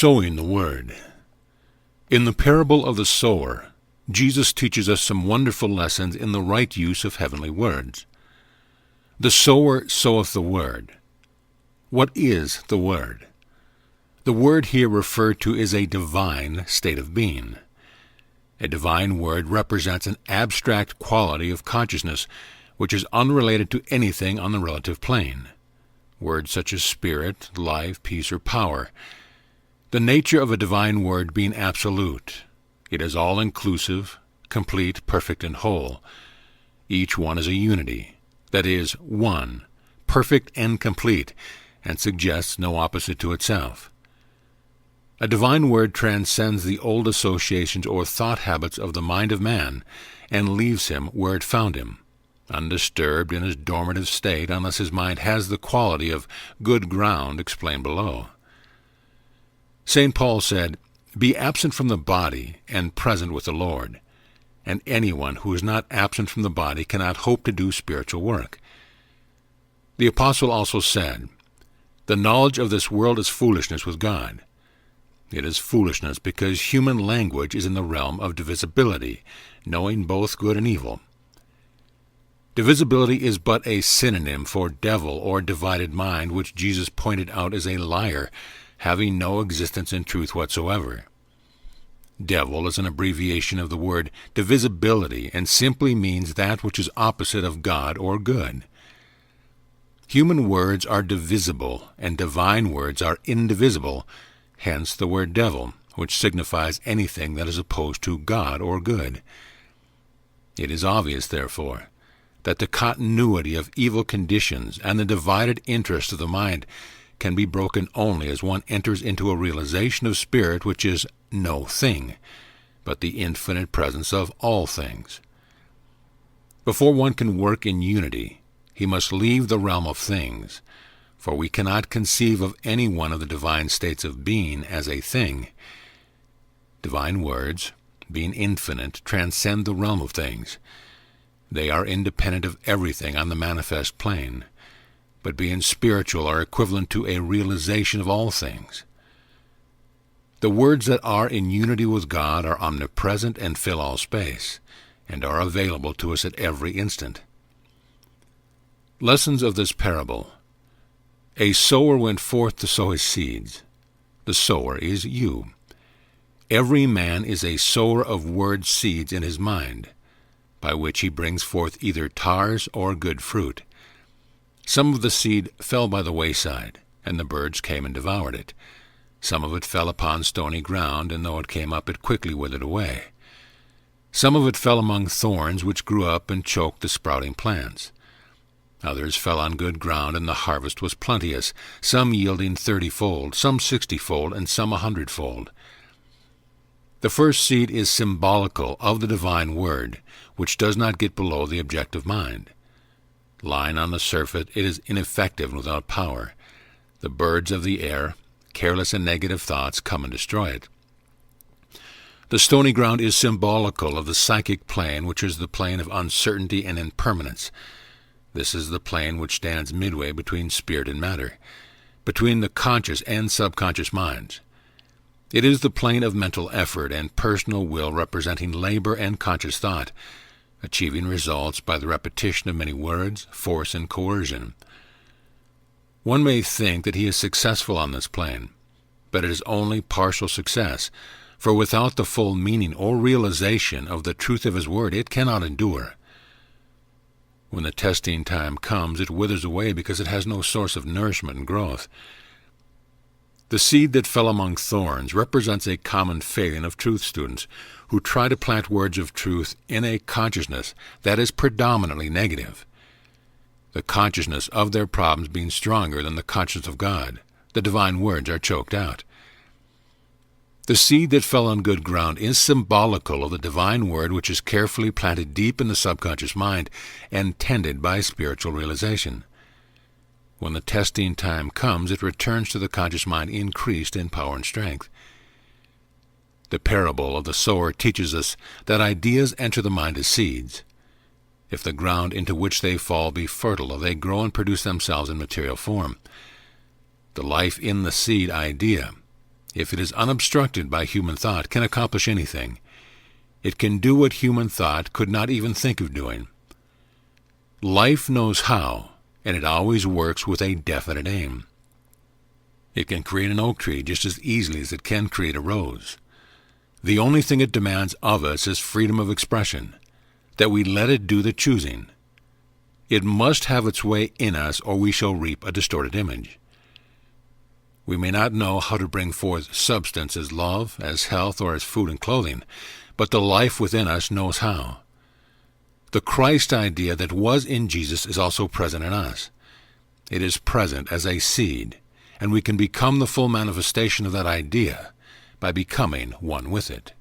Sowing the Word. In the parable of the sower, Jesus teaches us some wonderful lessons in the right use of heavenly words. The sower soweth the Word. What is the Word? The Word here referred to is a divine state of being. A divine word represents an abstract quality of consciousness which is unrelated to anything on the relative plane. Words such as spirit, life, peace, or power. The nature of a divine word being absolute. It is all-inclusive, complete, perfect, and whole. Each one is a unity, that is, one, perfect and complete, and suggests no opposite to itself. A divine word transcends the old associations or thought habits of the mind of man and leaves him where it found him, undisturbed in his dormitive state unless his mind has the quality of good ground explained below. St. Paul said, "Be absent from the body and present with the Lord," and anyone who is not absent from the body cannot hope to do spiritual work. The Apostle also said, "The knowledge of this world is foolishness with God." It is foolishness because human language is in the realm of divisibility, knowing both good and evil. Divisibility is but a synonym for devil or divided mind, which Jesus pointed out as a liar, having no existence in truth whatsoever. Devil is an abbreviation of the word divisibility and simply means that which is opposite of God or good. Human words are divisible, and divine words are indivisible, hence the word devil, which signifies anything that is opposed to God or good. It is obvious, therefore, that the continuity of evil conditions and the divided interest of the mind can be broken only as one enters into a realization of spirit which is no thing, but the infinite presence of all things. Before one can work in unity, he must leave the realm of things, for we cannot conceive of any one of the divine states of being as a thing. Divine words, being infinite, transcend the realm of things. They are independent of everything on the manifest plane, but being spiritual are equivalent to a realization of all things. The words that are in unity with God are omnipresent and fill all space, and are available to us at every instant. Lessons of this parable. A sower went forth to sow his seeds. The sower is you. Every man is a sower of word seeds in his mind, by which he brings forth either tares or good fruit. Some of the seed fell by the wayside, and the birds came and devoured it. Some of it fell upon stony ground, and though it came up, it quickly withered away. Some of it fell among thorns, which grew up and choked the sprouting plants. Others fell on good ground, and the harvest was plenteous, some yielding 30-fold, some 60-fold, and some 100-fold. The first seed is symbolical of the divine word, which does not get below the objective mind. Lying on the surface, it is ineffective and without power. The birds of the air, careless and negative thoughts, come and destroy it. The stony ground is symbolical of the psychic plane, which is the plane of uncertainty and impermanence. This is the plane which stands midway between spirit and matter, between the conscious and subconscious minds. It is the plane of mental effort and personal will, representing labor and conscious thought, achieving results by the repetition of many words, force, and coercion. One may think that he is successful on this plane, but it is only partial success, for without the full meaning or realization of the truth of his word, it cannot endure. When the testing time comes, it withers away because it has no source of nourishment and growth. The seed that fell among thorns represents a common failing of truth students who try to plant words of truth in a consciousness that is predominantly negative. The consciousness of their problems being stronger than the consciousness of God, the divine words are choked out. The seed that fell on good ground is symbolical of the divine word which is carefully planted deep in the subconscious mind and tended by spiritual realization. When the testing time comes, it returns to the conscious mind increased in power and strength. The parable of the sower teaches us that ideas enter the mind as seeds. If the ground into which they fall be fertile, they grow and produce themselves in material form. The life in the seed idea if it is unobstructed by human thought, can accomplish anything. It can do what human thought could not even think of doing. Life knows how, and it always works with a definite aim. It can create an oak tree just as easily as it can create a rose. The only thing it demands of us is freedom of expression, that we let it do the choosing. It must have its way in us, or we shall reap a distorted image. We may not know how to bring forth substance as love, as health, or as food and clothing, but the life within us knows how. The Christ idea that was in Jesus is also present in us. It is present as a seed, and we can become the full manifestation of that idea by becoming one with it.